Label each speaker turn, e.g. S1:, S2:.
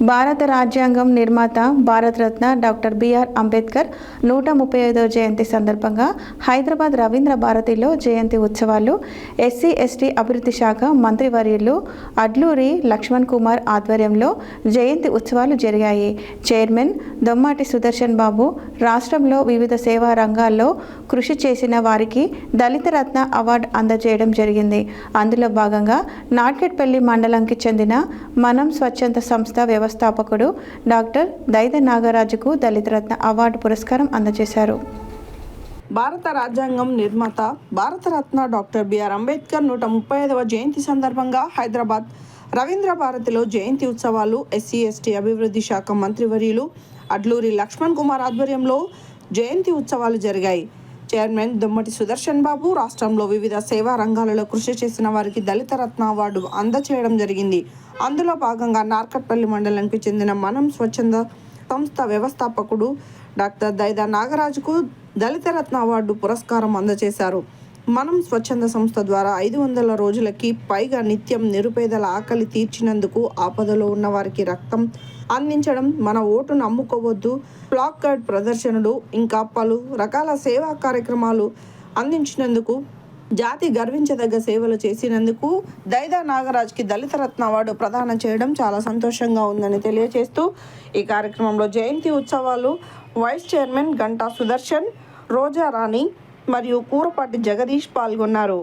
S1: భారత రాజ్యాంగం నిర్మాత భారతరత్న డాక్టర్ బిఆర్ అంబేద్కర్ 135వ జయంతి సందర్భంగా హైదరాబాద్ రవీంద్ర భారతిలో జయంతి ఉత్సవాలు ఎస్సీ ఎస్టీ అభివృద్ధి శాఖ మంత్రివర్యులు అడ్లూరి లక్ష్మణ్ కుమార్ ఆధ్వర్యంలో జయంతి ఉత్సవాలు జరిగాయి. చైర్మన్ దొమ్మాటి సుదర్శన్ బాబు రాష్ట్రంలో వివిధ సేవా రంగాల్లో కృషి చేసిన వారికి దళిత రత్న అవార్డు అందజేయడం జరిగింది. అందులో భాగంగా నాట్కెట్పల్లి మండలంకి చెందిన మనం స్వచ్ఛంద సంస్థ వ్యవస్థాపకుడు డాక్టర్ దైద నాగరాజుకు దళిత రత్న అవార్డు పురస్కారం అందజేశారు.
S2: భారత రాజ్యాంగం నిర్మాత భారతరత్న డాక్టర్ బిఆర్ అంబేద్కర్ 135వ జయంతి సందర్భంగా హైదరాబాద్ రవీంద్ర భారతిలో జయంతి ఉత్సవాలు ఎస్సీ ఎస్టీ అభివృద్ధి శాఖ మంత్రివర్యులు అడ్లూరి లక్ష్మణ్ కుమార్ ఆధ్వర్యంలో జయంతి ఉత్సవాలు జరిగాయి. చైర్మన్ దొమ్మటి సుదర్శన్ బాబు రాష్ట్రంలో వివిధ సేవా రంగాలలో కృషి చేసిన వారికి దళిత రత్న అవార్డు అందజేయడం జరిగింది. అందులో భాగంగా నార్కట్పల్లి మండలానికి చెందిన మనం స్వచ్ఛంద సంస్థ వ్యవస్థాపకుడు డాక్టర్ దైద నాగరాజుకు దళిత రత్న అవార్డు పురస్కారం అందజేశారు. మనం స్వచ్ఛంద సంస్థ ద్వారా 500 రోజులకి పైగా నిత్యం నిరుపేదల ఆకలి తీర్చినందుకు, ఆపదలో ఉన్న వారికి రక్తం అందించడం, మన ఓటును అమ్ముకోవద్దు, ప్లాక్ కార్డ్ ప్రదర్శనలు, ఇంకా పలు రకాల సేవా కార్యక్రమాలు అందించినందుకు, జాతి గర్వించదగ్గ సేవలు చేసినందుకు దైదా నాగరాజ్కి దళిత రత్న అవార్డు ప్రదానం చేయడం చాలా సంతోషంగా ఉందని తెలియజేస్తూ ఈ కార్యక్రమంలో జయంతి ఉత్సవాలు వైస్ చైర్మన్ గంటా సుదర్శన్, రోజా రాణి మరియు కూరపాటి జగదీష్ పాల్గొన్నారు.